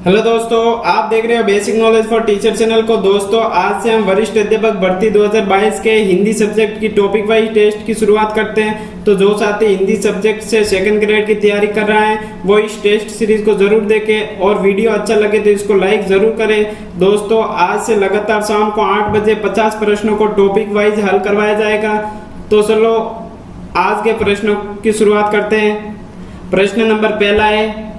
Hello दोस्तों, आप देख रहे हो basic knowledge for teacher channel को। दोस्तों, आज से हम वरिष्ठ अध्यापक भर्ती 2022 के हिंदी सब्जेक्ट की टॉपिक वाइज टेस्ट की शुरुआत करते हैं। तो जो साथी हिंदी सब्जेक्ट से सेकंड ग्रेड की तैयारी कर रहा है वो इस टेस्ट सीरीज को जरूर देखें और वीडियो अच्छा लगे तो इसको लाइक जरूर करें। दोस्तों, आज से लगातार शाम को 8 बजे 50 प्रश्नों को टॉपिक वाइज हल करवाया जाएगा। तो चलो आज के प्रश्नों की शुरुआत करते हैं। प्रश्न नंबर पहला है,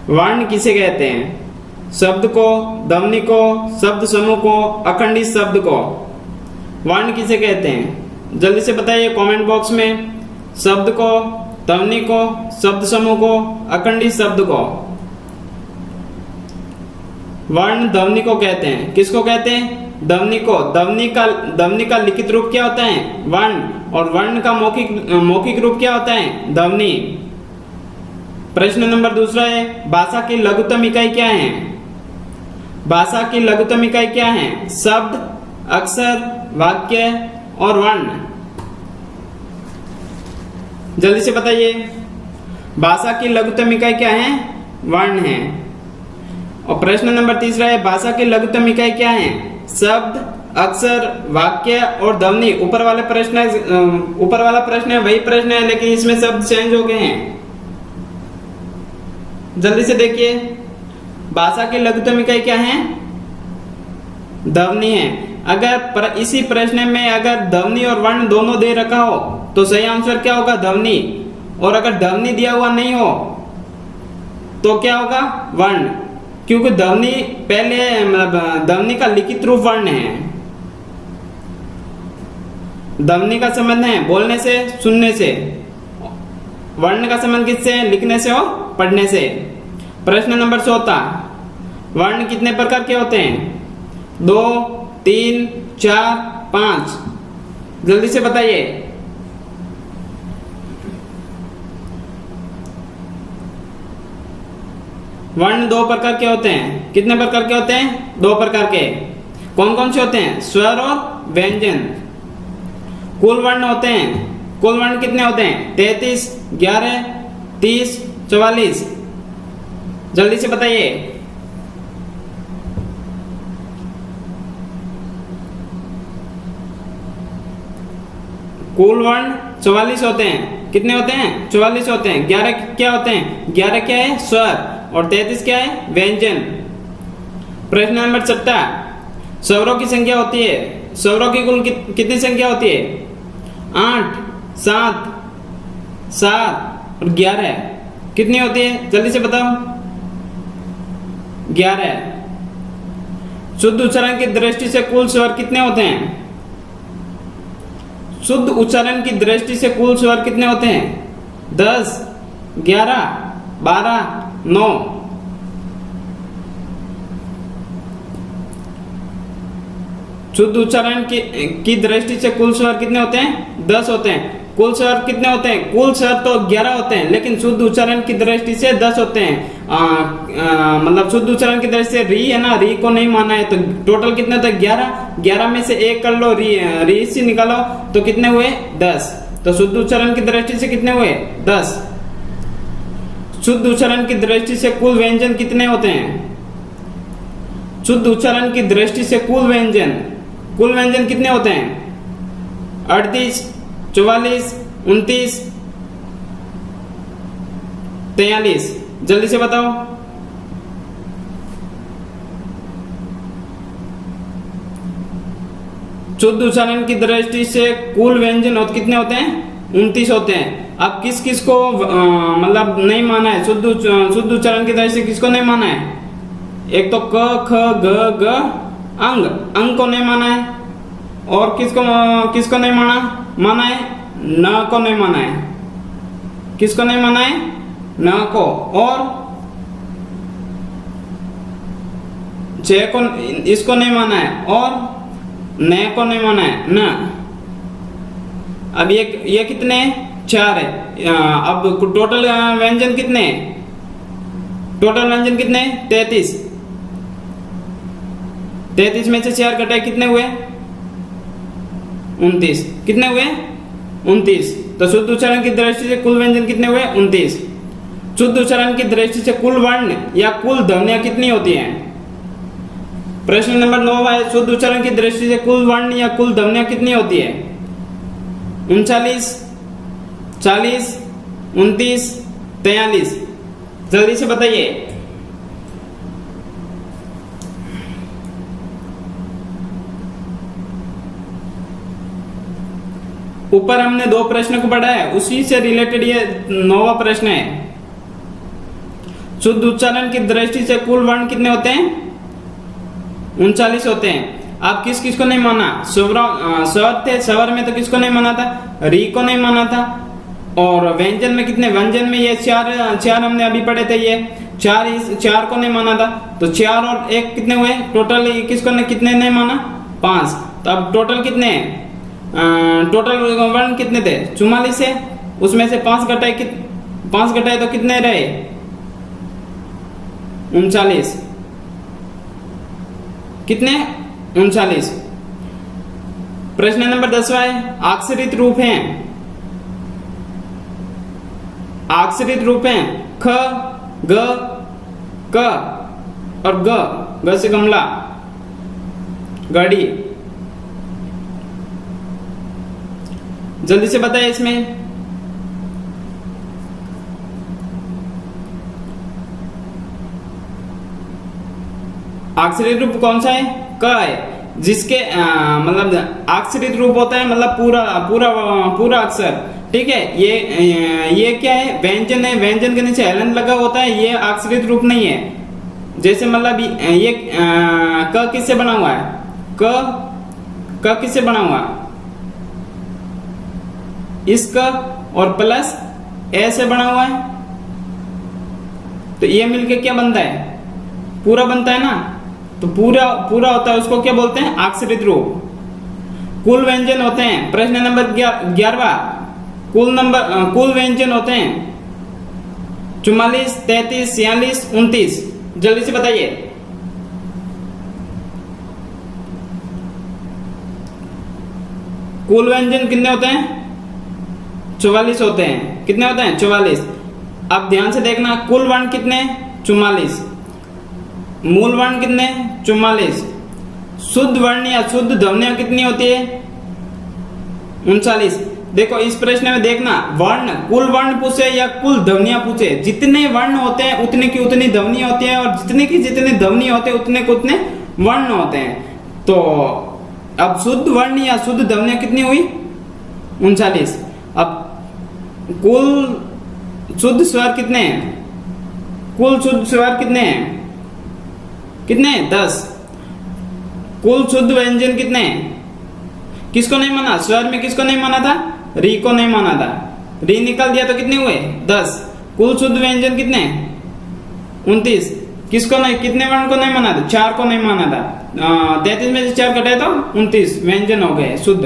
वर्ण किसे कहते हैं? शब्द को, ध्वनि को, शब्द समूह को, अखंडित शब्द को। वर्ण किसे कहते हैं? जल्दी से बताइए कमेंट बॉक्स में। शब्द को, ध्वनि को, शब्द समूह को, अखंडित शब्द को। वर्ण ध्वनि को कहते हैं। किसको कहते हैं? ध्वनि को। ध्वनि का लिखित रूप क्या होता है? वर्ण। और वर्ण का मौखिक रूप क्या होता है? ध्वनि। प्रश्न नंबर दूसरा है, भाषा की लघुत्तम इकाई क्या है? भाषा की लघुत्तम इकाई क्या है? शब्द, अक्षर, वाक्य और वर्ण। जल्दी से बताइए, भाषा की लघुत्तम इकाई क्या है? वर्ण है। और प्रश्न नंबर तीसरा है, भाषा की लघुत्तम इकाई क्या है? शब्द, अक्षर, वाक्य और ध्वनि। ऊपर वाला प्रश्न है वही प्रश्न है, लेकिन इसमें शब्द चेंज हो गए हैं। जल्दी से देखिए, भाषा की लघुत्तम इकाई क्या है? ध्वनि है। अगर इसी प्रश्न में अगर ध्वनि और वर्ण दोनों दे रखा हो तो सही आंसर क्या होगा? ध्वनि। और अगर ध्वनि दिया हुआ नहीं हो तो क्या होगा? वर्ण। क्योंकि ध्वनि पहले ध्वनि का लिखित रूप वर्ण है। ध्वनि का संबंध है बोलने से, सुनने से। वर्ण का संबंध किससे है? लिखने से और पढ़ने से। प्रश्न नंबर 14, वर्ण कितने प्रकार के होते हैं? 2, 3, 4, 5। जल्दी से बताइए। वर्ण 2 प्रकार के होते हैं। कितने प्रकार के होते हैं? 2 प्रकार के। कौन कौन से होते हैं? स्वर और व्यंजन। कुल वर्ण होते हैं। कुल वर्ण कितने होते हैं? 33, 11, 30, 44। जल्दी से बताइए। कुल वर्ण 44 होते हैं। कितने होते हैं? 44 होते हैं। 11 क्या होते हैं? 11 क्या है? स्वर। और 33 क्या है? व्यंजन। प्रश्न नंबर 17, स्वरों की संख्या होती है। स्वरों की कुल कितनी संख्या होती है? 8, 7, 7 और 11 कितनी होती है? जल्दी से बताओ। 11। शुद्ध उच्चारण की दृष्टि से कुल स्वर कितने होते हैं? शुद्ध उच्चारण की दृष्टि से कुल स्वर कितने होते हैं? 10, 11, 12, 9। शुद्ध उच्चारण की दृष्टि से कुल स्वर कितने होते हैं? 10 होते हैं। कुल स्वर कितने होते हैं? कुल स्वर तो 11 होते हैं, लेकिन शुद्ध उच्चारण की दृष्टि से 10 होते हैं। मतलब शुद्ध उच्चारण की दृष्टि से री है ना, री को नहीं माना है तो टोटल कितने होते हैं? 11। 11 में से 1 कर लो, री से निकालो तो कितने हुए? 10। तो शुद्ध उच्चारण की दृष्टि से कितने हुए? 10। शुद्ध उच्चारण की दृष्टि से कुल व्यंजन कितने होते हैं? शुद्ध उच्चारण की दृष्टि से कुल व्यंजन कितने होते हैं? 38, 44, 29, 43। जल्दी से बताओ। शुद्ध उच्चारण की दृष्टि से कुल व्यंजन कितने होते हैं? 29 होते हैं। अब किस किस को मतलब नहीं माना है? शुद्ध उच्चारण की दृष्टि से किसको नहीं माना है? एक तो क, ख, ग, घ, अंग को नहीं माना है। और किसको नहीं माना है? न को नहीं माना है। किसको नहीं माना है? न को। और ज को, इसको नहीं माना है। और न को नहीं माना है। न। अब ये कितने? 4 है। अब टोटल व्यंजन कितने? टोटल व्यंजन कितने? 33। 33 में से 4 घटाए कितने हुए? 29। कितने हुए? 29। तो शुद्ध उच्चारण की दृष्टि से कुल व्यंजन कितने हुए? 29। शुद्ध उच्चारण की दृष्टि से कुल वर्ण या कुल ध्वनियां कितनी होती हैं? प्रश्न नंबर 9 है, शुद्ध उच्चारण की दृष्टि से कुल वर्ण या कुल ध्वनियां कितनी होती है? 39, 40, 29, 43। जल्दी से बताइए। ऊपर हमने 2 प्रश्न को पढ़ा है, उसी से रिलेटेड ये 9वां प्रश्न है। शुद्ध उच्चारण की दृष्टि से कुल वर्ण कितने होते हैं? 39 होते हैं। आप किस किस को नहीं माना? स्वर थे, स्वर में तो किसको नहीं माना था? री को नहीं माना था। और व्यंजन में कितने? व्यंजन में ये चार हमने अभी पढ़े थे, ये चार को नहीं माना था। तो 4 और 1 कितने हुए? टोटल किसको ने कितने नहीं माना? 5। तो अब टोटल कितने हैं? टोटल वर्ण कितने थे? 44 है। उसमें से 5 घटाए तो कितने रहे? 39। कितने? 39। प्रश्न नंबर 10वां है, आक्षरित रूप हैं। आक्षरित रूप हैं ख, ग, क और ग से गमला, गाड़ी। जल्दी से बताइए इसमें। अक्षरित रूप कौन सा है? क है। जिसके मतलब अक्षरित रूप होता है मतलब पूरा अक्षर, ठीक है। ये क्या है? व्यंजन है। व्यंजन के नीचे हलन लगा होता है, ये अक्षरित रूप नहीं है। जैसे मतलब ये क किससे बना हुआ है? क किससे बना हुआ? इस क और प्लस ए से बना हुआ है। तो ये मिलके क्या बनता है? पूरा बनता है ना। तो पूरा होता है, उसको क्या बोलते हैं? अक्षरित रूप। कुल व्यंजन होते हैं। प्रश्न नंबर 11वां, कुल व्यंजन होते हैं 44, 33, 46, 29। जल्दी से बताइए। कुल व्यंजन कितने होते हैं? 44 होते हैं। कितने होते हैं? 44। अब ध्यान से देखना, कुल वर्ण कितने? 44। मूल वर्ण कितने? 44। शुद्ध वर्ण या शुद्ध ध्वनियां कितनी होती है? 39। देखो इस प्रश्न में देखना, वर्ण कुल वर्ण पूछे या कुल ध्वनियां पूछे, जितने वर्ण होते हैं उतने की उतनी ध्वनि होती है, और जितने की जितने ध्वनि होते हैं उतने के उतने वर्ण होते हैं। तो अब शुद्ध वर्ण या शुद्ध ध्वनियां कितनी हुई? 39। अब कुल शुद्ध स्वर कितने हैं? कुल शुद्ध स्वर कितने हैं? कितने? 10। कुल शुद्ध व्यंजन कितने हैं? किसको नहीं माना? स्वर में किसको नहीं माना था? री को नहीं माना था। री निकाल दिया तो कितने हुए? 10। कुल शुद्ध व्यंजन कितने? 29। किसको नहीं? कितने वर्ण को नहीं माना था? 4 को नहीं माना था। 33 में से 4 घटाए तो 29 व्यंजन हो गए शुद्ध।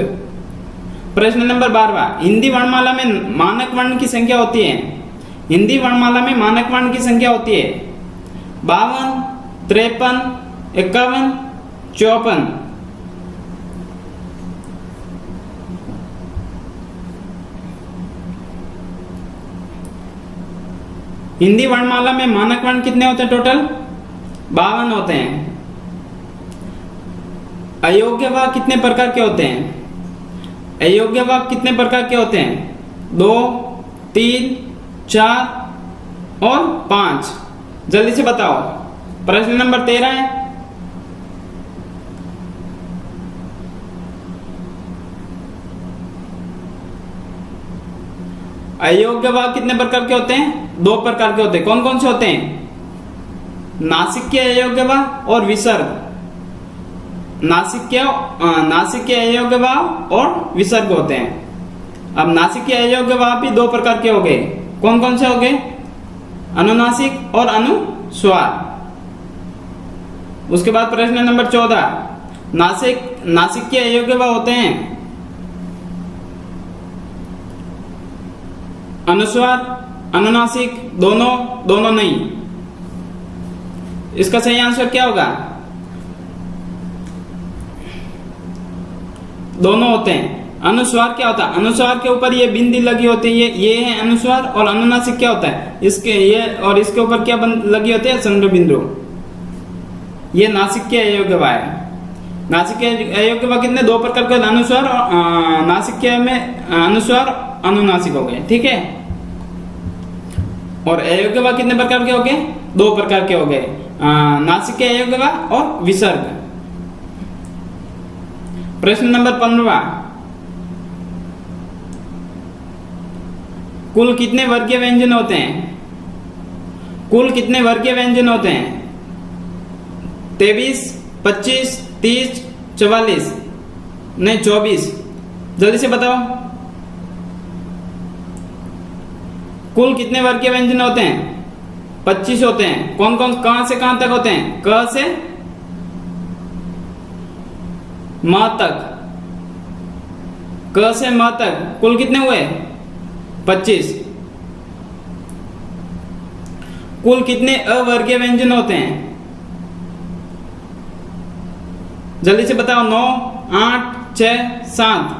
प्रश्न नंबर 12वां, हिंदी वर्णमाला में मानक वर्ण की संख्या होती है। हिंदी वर्णमाला में मानक वर्ण की संख्या होती है 52, 53, 51, 54। हिंदी वर्णमाला में मानक वर्ण कितने होते हैं? टोटल 52 होते हैं। अयोग्य वाक्य कितने प्रकार के होते हैं? अयोग्य वाक्य कितने प्रकार के होते हैं? 2, 3, 4 और 5। जल्दी से बताओ। प्रश्न नंबर 13 है। अयोग्य वाक्य कितने प्रकार के होते हैं? 2 प्रकार के होते हैं। कौन कौन से होते हैं? नासिक्य अयोग्य वाक्य और विसर्ग। नासिक्य अयोग्य वाक्य और विसर्ग होते हैं। अब नासिक्य अयोग्य वाक्य भी 2 प्रकार के हो गए। कौन कौन से हो गए? अनुनासिक और अनुस्वार। उसके बाद प्रश्न नंबर 14, नासिक्य अयोग्य वाक्य होते हैं अनुस्वार, अनुनासिक, दोनों नहीं। इसका सही आंसर क्या होगा? दोनों होते हैं। अनुस्वार क्या होता है? अनुस्वार के ऊपर ये बिंदी लगी होती है, ये है अनुस्वार। और अनुनासिक क्या होता है? इसके ये और इसके ऊपर क्या लगी होती है? चंद्र बिंदु। ये नासिक के अयोग्यवा है। नासिक के अयोग्यवा कितने? दो प्रकार के, अनुस्वार और नासिक के में अनुस्वार अनुनासिक हो गए, ठीक है। और अयोग्यवा कितने प्रकार के हो गए? दो प्रकार के हो गए, नासिक के अयोग्यवा और विसर्ग। प्रश्न नंबर 15, कुल कितने वर्गीय व्यंजन होते हैं? कुल कितने वर्गीय व्यंजन होते हैं? 23, 25, 30, 44, नहीं 24। जल्दी से बताओ, कुल कितने वर्गीय व्यंजन होते हैं? 25 होते हैं। कौन कौन, कहां से कहां तक होते हैं? क से म तक, क से म तक कुल कितने हुए? 25। कुल कितने अवर्गीय व्यंजन होते हैं? जल्दी से बताओ, 9, 8, 6, 7।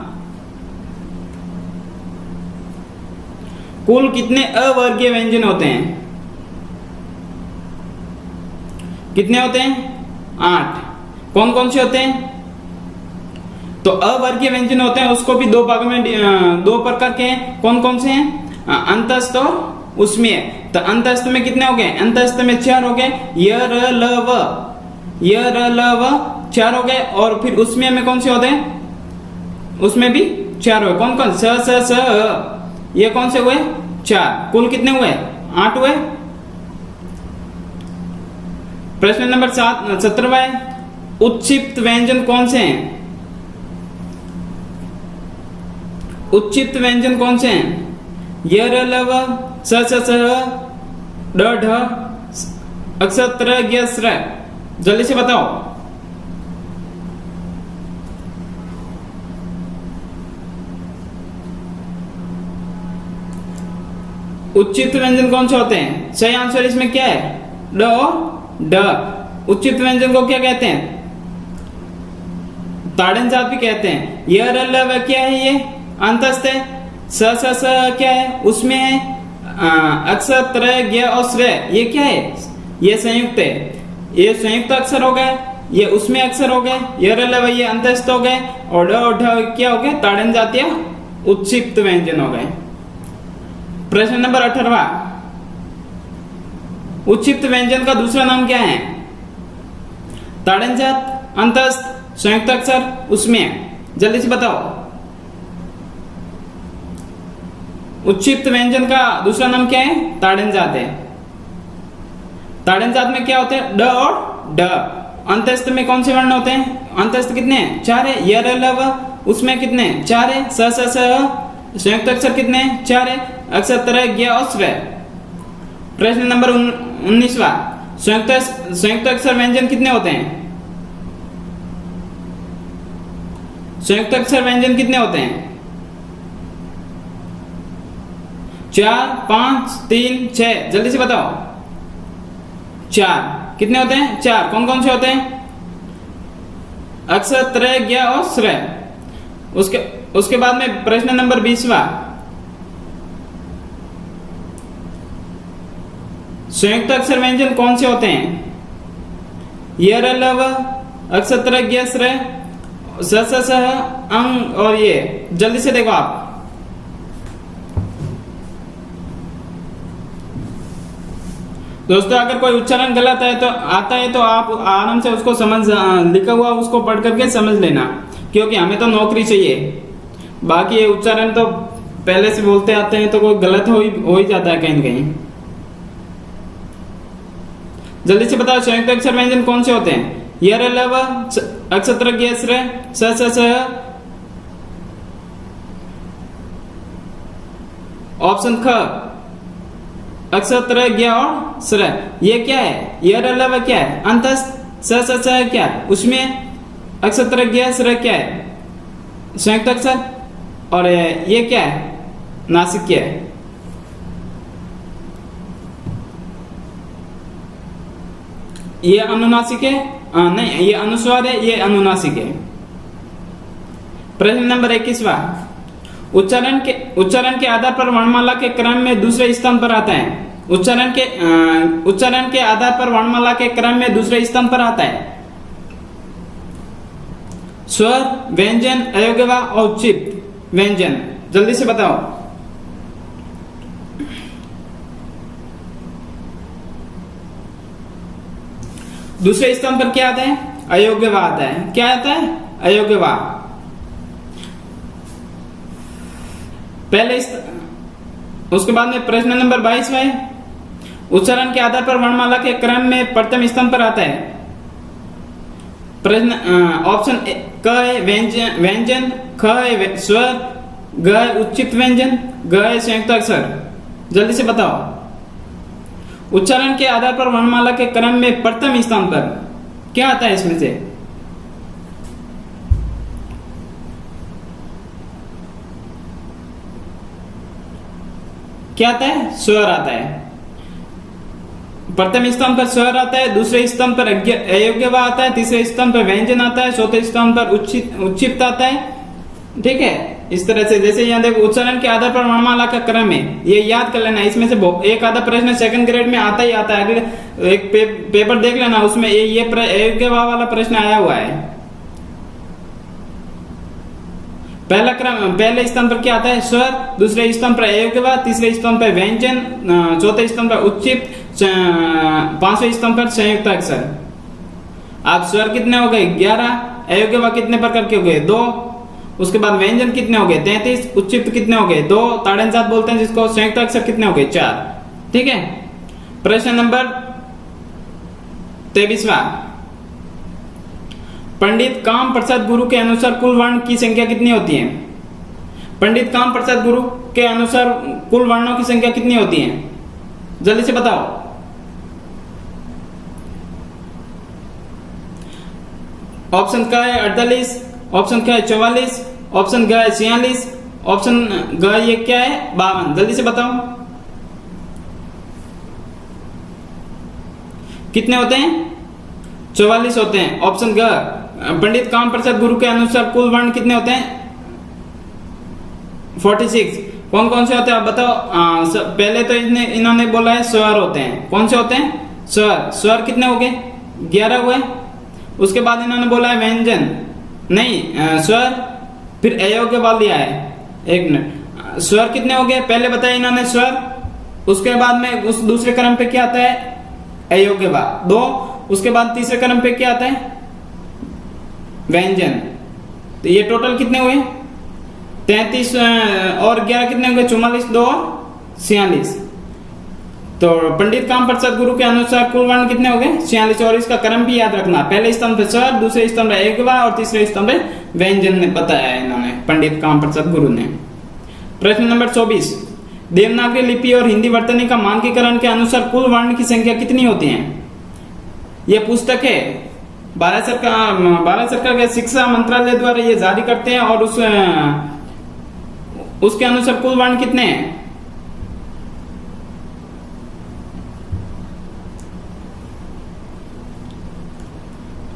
कुल कितने अवर्गीय व्यंजन होते हैं? कितने होते हैं? 8। कौन कौन से होते हैं? तो अवर्गीय व्यंजन होते हैं, उसको भी दो भाग में, दो प्रकार के हैं। कौन कौन से हैं? अंतस्थ और उसमेय। तो अंतस्थ में कितने हो गए? अंतस्थ में 4 हो गए, य र ल व, य र ल व 4 हो गए। और फिर उसमें में कौन से होते हैं? उसमें भी 4 हुए। कौन कौन? स स स, ये कौन से हुए? 4। कुल कितने हुए? 8 हुए। प्रश्न नंबर 17वां है, उत्क्षिप्त व्यंजन कौन से हैं? उत्क्षिप्त व्यंजन कौन से हैं? य र ल व, स स स, ड ढ, अक्षर त्र ज्ञ स्र। जल्दी से बताओ, उच्चित व्यंजन कौन से होते हैं? सही आंसर इसमें क्या है? ड और ड। उच्चित व्यंजन को क्या कहते हैं? ताड़न जात भी कहते हैं। य र ल व क्या है? ये अंतस्थ है। स स स क्या है? उसमें है। अक्षर त्र ज्ञ और श्र, ये क्या है? ये संयुक्त है। ये संयुक्त अक्षर हो गए, ये उसमें अक्षर हो गए। य र ल व ये अंतस्थ हो गए, और ड और ढ क्या हो गए? ताड़न जातीय उत्क्षिप्त व्यंजन हो गए। प्रश्न नंबर 18, उत्क्षिप्त व्यंजन का दूसरा नाम क्या है? ताड़न जात, अंतस्थ, संयुक्त अक्षर, उसमें। जल्दी से बताओ, उत्क्षिप्त व्यंजन का दूसरा नाम क्या है? ताड़न जात है। ताड़न जात में क्या होते हैं? ड और ड। अंतस्थ में कौन से वर्ण होते हैं? अंतस्थ कितने हैं? 4 है। य र ल व, उसमें कितने? 4 है। स स स, संयुक्त अक्षर कितने? 4 है। अक्षर त्र ज्ञ और श्र। प्रश्न नंबर 19वां, संयुक्त अक्षर व्यंजन कितने होते हैं? संयुक्त अक्षर व्यंजन कितने होते हैं? 4, 5, 3, 6। जल्दी से बताओ, 4 कितने होते हैं? 4। कौन कौन से होते हैं? अक्षर त्र ज्ञ और श्र। उसके बाद में प्रश्न नंबर 20वां, संयुक्त अक्षर व्यंजन कौन से होते हैं? य र ल व, अक्षर त्र ज्ञ श्र, स स स, अंग और ये। जल्दी से देखो आप, दोस्तों अगर कोई उच्चारण गलत है तो आता है तो आप आराम से उसको समझ, लिखा हुआ उसको पढ़ करके समझ लेना, क्योंकि हमें तो नौकरी चाहिए। बाकी उच्चारण तो पहले से बोलते आते हैं तो कोई गलत हो ही जाता है कहीं न कहीं। जल्दी से बताओ, संयुक्त अक्षर व्यंजन कौन से होते हैं? य र ल व, अक्षर त्र ज्ञ श्र, स स स। ऑप्शन ख, अक्षर त्र ज्ञ और श्र। ये क्या है? य र ल व क्या है? अंतस्थ। स स स क्या है? उसमें अक्षर त्र ज्ञ श्र क्या है? संयुक्त अक्षर। और ये क्या है? नासिक क्या है? ये अनुनासिक है, नहीं ये अनुस्वार है, ये अनुनासिक है। प्रश्न नंबर 21वां, उच्चारण के आधार पर वर्णमाला के क्रम में दूसरे स्थान पर आता है। उच्चारण के आधार पर वर्णमाला के क्रम में दूसरे स्थान पर आता है स्वर, व्यंजन, अयोग्यवा और उच्चित व्यंजन। जल्दी से बताओ। दूसरे स्थान पर क्या आता है? अयोग्यवा आता है। क्या आता है? अयोग्यवा। उसके बाद में प्रश्न नंबर 22वां है, उच्चारण के आधार पर वर्णमाला के क्रम में प्रथम स्थान पर आता है। प्रश्न ऑप्शन क है व्यंजन, ख है स्वर, ग है उच्चित व्यंजन, ग है संयुक्त अक्षर। जल्दी से बताओ। उच्चारण के आधार पर वर्णमाला के क्रम में प्रथम स्थान पर क्या आता है इसमें से? क्या आता है? स्वर आता है। प्रथम स्थान पर स्वर आता है, दूसरे स्थान पर अयोग्यवा आता है, तीसरे स्थान पर व्यंजन आता है, चौथे स्थान पर उच्चित आता है। ठीक है, इस तरह से जैसे यहाँ देखो उच्चारण के आधार पर वर्णमाला का क्रम है, ये याद कर लेना। इसमें से एक आधा प्रश्न सेकंड ग्रेड में आता ही आता है। अगर एक पेपर देख लेना, उसमें ये अयोग्यवा वाला प्रश्न आया हुआ है। पहला क्रम, पहले स्थान पर क्या आता है? स्वर, दूसरे स्थान पर अयोग्यवा, तीसरे स्थान पर व्यंजन, चौथे स्थान पर उच्चित, पांचवें स्थान पर संयुक्त अक्षर। आप स्वर कितने हो गए? 11। अयोग्यवा कितने प्रकार के हो गए? 2। उसके बाद व्यंजन कितने हो गए? 33। उच्चित कितने हो गए? 2। ताड़न जात बोलते हैं जिसको। संयुक्त अक्षर कितने हो गए? 4। ठीक है। प्रश्न नंबर 23वां, पंडित काम प्रसाद गुरु के अनुसार कुल वर्ण की संख्या कितनी होती है? पंडित काम प्रसाद गुरु के अनुसार कुल वर्णों की संख्या कितनी होती है? जल्दी से बताओ। ऑप्शन का है 48, ऑप्शन का है 44, ऑप्शन ग है 46, ऑप्शन ग ये क्या है? 52। जल्दी से बताओ कितने होते हैं? 44 होते हैं। ऑप्शन ग, पंडित काम प्रसाद गुरु के अनुसार कुल वर्ण कितने होते हैं? 46। कौन कौन से होते हैं आप बताओ। पहले तो इन्होंने बोला है स्वर होते हैं। कौन से होते हैं? स्वर। स्वर कितने हो गए? 11 हुए। उसके बाद इन्होंने बोला है व्यंजन, नहीं स्वर, फिर अयोग्यवा लिया है। एक मिनट, स्वर कितने हो गए? पहले बताया इन्होंने स्वर, उसके बाद में उस दूसरे क्रम पे क्या आता है? अयोग्यवा 2। उसके बाद तीसरे क्रम पे क्या आता है? व्यंजन। तो ये टोटल कितने हुए? 33 और 11 कितने होंगे? 44, 2 और 46। तो पंडित काम प्रसाद गुरु के अनुसार कुल वर्ण कितने हो गए? 46। और इसका क्रम भी याद रखना, पहले स्तंभ पे स्वर, दूसरे स्तंभ पे अयोग्यवा और तीसरे स्तंभ पे व्यंजन ने बताया है इन्होंने, पंडित काम प्रसाद गुरु ने। प्रश्न नंबर 24, देवनागरी लिपि और हिंदी वर्तनी का मानकीकरण के अनुसार कुल वर्ण की संख्या कितनी होती है? यह पुस्तक है, भारत सरकार के शिक्षा मंत्रालय द्वारा ये जारी करते हैं और उसके अनुसार कुल वर्ण कितने हैं?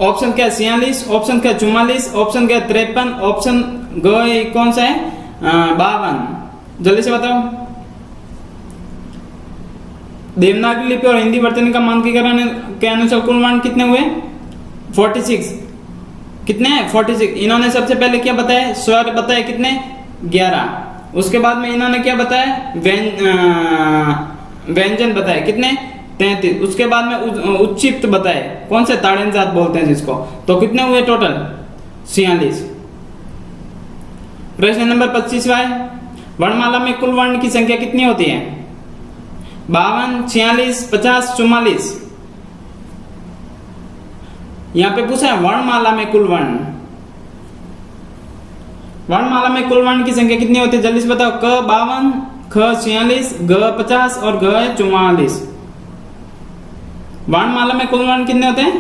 ऑप्शन क्या? 46, ऑप्शन क्या? 44, ऑप्शन क्या? 53, ऑप्शन ग कौन सा है? 52। जल्दी से बताओ। देवनागरी लिपि और हिंदी वर्तनी का मानकीकरण के अनुसार कुल वर्ण कितने हुए? 46। कितने हैं? 46। इन्होंने सबसे पहले क्या बताया? स्वर बताया कितने? 11। उसके बाद में इन्होंने क्या बताया? व्यंजन बताया कितने? 33। उसके बाद में उच्चित बताए, कौन से? ताड़न जात बोलते हैं जिसको। तो कितने हुए टोटल? 46। प्रश्न नंबर 25वां है, वर्णमाला में कुल वर्ण की संख्या कितनी होती है? 52, 46, 50, 44। यहां पे पूछा है वर्णमाला में कुल वर्ण। वर्णमाला में कुल वर्ण की संख्या कितनी होती है? जल्दी से बताओ। क 52, ख 46, ग 50 और घ 44। वर्णमाला में कुल वर्ण कितने होते हैं?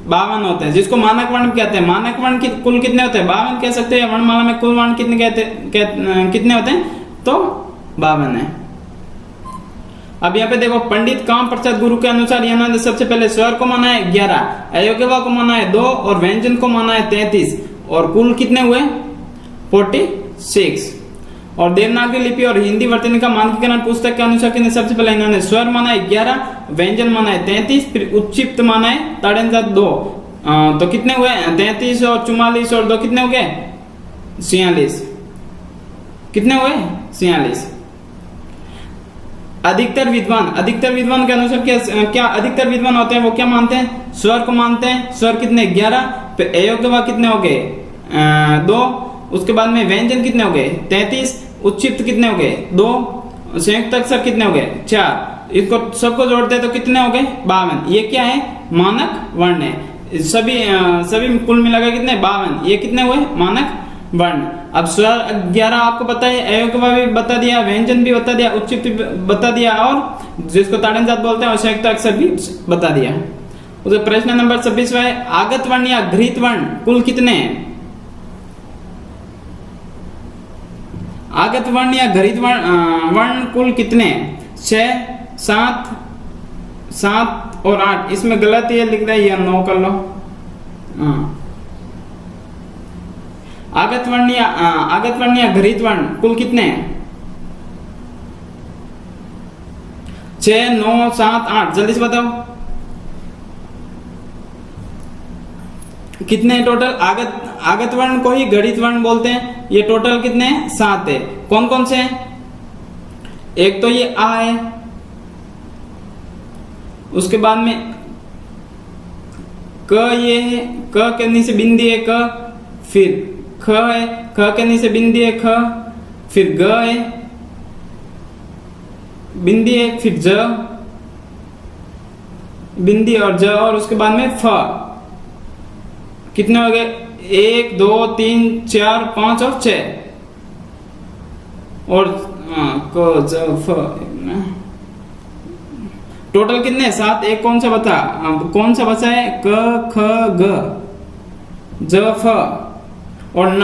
52 होते हैं, जिसको मानक वर्ण कहते हैं। मानक वर्ण की कुल कितने होते हैं? 52 कह सकते हैं। वर्णमाला में कुल वर्ण कितने कितने होते हैं? तो 52 है। अब यहाँ पे देखो, पंडित काम प्रसाद गुरु के अनुसार इन्होंने सबसे पहले स्वर को माना है 11, अयोग्यवा को माना है 2 और व्यंजन को माना है 33। और कुल कितने हुए? 46। और देवनागरी लिपि और हिंदी वर्तनी का मानकीकरण पुस्तक के अनुसार कितने? सबसे पहले इन्होंने स्वर माना है 11, व्यंजन माना है 33, फिर उत्क्षिप्त माना है ताड़नजात 2। तो कितने हुए? 33 और 44 और 2 कितने हो गए? 46। कितने हुए? 46। अधिकतर विद्वान के अनुसार क्या अधिकतर विद्वान होते हैं वो क्या मानते हैं? स्वर को मानते हैं। स्वर कितने? 11। फिर अयोग्य कितने हो गए? 2। उसके बाद में व्यंजन कितने हो गए? 33। उत्क्षिप्त कितने हो गए? 2। संयुक्त अक्षर कितने हो गए? 4। इसको सबको जोड़ते हैं तो कितने हो गए? 52। ये क्या है? मानक वर्ण है। सभी कुल मिलाकर कितने? 52। ये कितने हुए? मानक वर्ण। अब स्वर 11 आपको पता है, अयोग्य भी बता दिया, व्यंजन भी बता दिया, उत्क्षिप्त भी बता दिया, और जिसको ताड़नजात बोलते हैं और संयुक्त अक्षर भी बता दिया। उसे प्रश्न नंबर 26 है, आगत वर्ण या घृत वर्ण कुल कितने हैं? आगत वर्ण या घृत वर्ण कुल कितने हैं? 6, 7 और 8। इसमें गलत ये लिख रहा है, या 9 कर लो। आगत वर्ण या घृत वर्ण कुल कितने हैं? 6, 9, 7, 8। जल्दी से बताओ कितने टोटल? आगत वर्ण को ही घृत वर्ण बोलते हैं। ये टोटल कितने हैं? 7 है। कौन कौन से हैं? एक तो ये आ है, उसके बाद में क ये है, क के नीचे बिंदी है क, फिर ख है, ख के नीचे बिंदी है ख, फिर ग है, बिंदी है, फिर ज, बिंदी और ज, और उसके बाद में फ। कितने हो गए? 1, 2, 3, 4, 5 और 6। और क ज फ टोटल कितने? 7। एक कौन सा बता? कौन सा बचा है? क ख ग ज फ और न।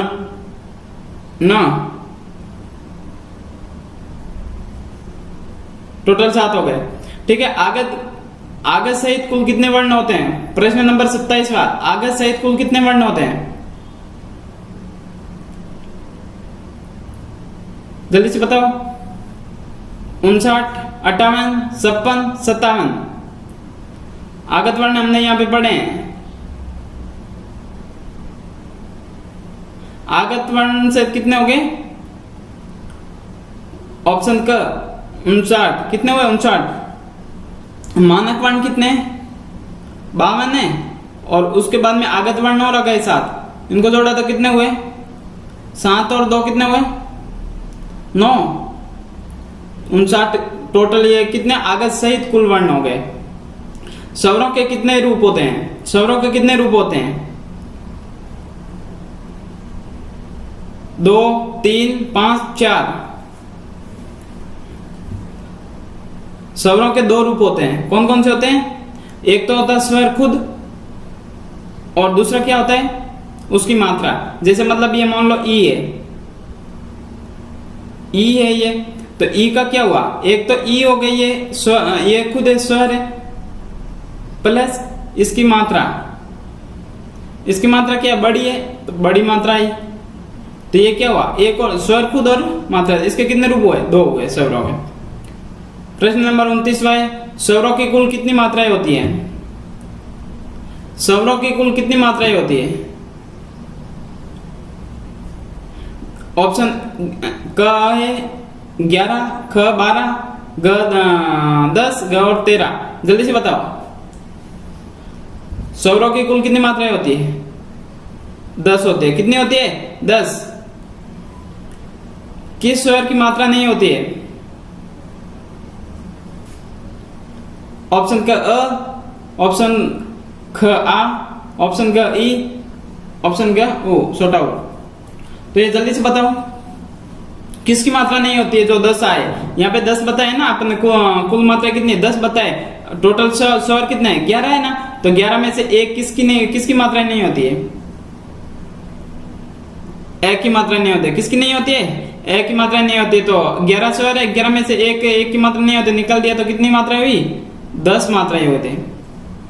टोटल 7 हो गए। ठीक है। आगत सहित कुल कितने वर्ण होते हैं? प्रश्न नंबर 27। आगत सहित कुल कितने वर्ण होते हैं? जल्दी से बताओ। 59, 58, 56, 57 आगत वर्ण हमने यहां पे पढ़े हैं। आगत वर्ण से कितने हो गए? ऑप्शन क 59। कितने हुए? 59। मानक वर्ण कितने? 52 है। और उसके बाद में आगत वर्ण और आ गए 7। इनको जोड़ा तो कितने हुए? 7 और 2 कितने हुए? 9। 59 टोटल। ये कितने आगत सहित कुल वर्ण हो गए। स्वरों के कितने रूप होते हैं? स्वरों के कितने रूप होते हैं? 2, 3, 5, 4। स्वरों के 2 रूप होते हैं। कौन कौन से होते हैं? एक तो होता है स्वर खुद, और दूसरा क्या होता है? उसकी मात्रा। जैसे मतलब ये मान लो ई है, ई है ये, तो ई का क्या हुआ? एक तो ई हो गई, ये खुद है, स्वर है, प्लस इसकी मात्रा। इसकी मात्रा क्या? बड़ी है, तो बड़ी मात्रा आई। तो ये क्या हुआ? एक और स्वर खुद और मात्रा। इसके कितने रूप हुए? 2 हुए स्वरों के। प्रश्न नंबर 29 है, स्वरों की कुल कितनी मात्राएं होती हैं? स्वरों की कुल कितनी मात्राएं होती है? ऑप्शन क है 11, ख 12, ग 10, ग और 13। जल्दी से बताओ स्वरों की कुल कितनी मात्राएं होती है? 10 होती है। कितनी होती है? 10। किस स्वर की मात्रा नहीं होती है? ऑप्शन क अ, ऑप्शन ख आ, ऑप्शन ग ई, ऑप्शन ग ओ छोटा ओ। तो ये जल्दी से बताओ किसकी मात्रा नहीं होती है? जो 10 आए यहाँ पे 10 बताए ना आपने। कुल मात्रा कितनी? 10 बताए। टोटल स्वर कितने हैं? 11 है ना। तो 11 में से एक किसकी मात्रा नहीं होती है? एक की मात्रा नहीं होती है। किसकी नहीं होती है? एक की मात्रा नहीं होती। तो 11 स्वर है, 11 में से एक की मात्रा नहीं होती, निकल दिया तो कितनी मात्रा हुई? 10 मात्राएं होती है।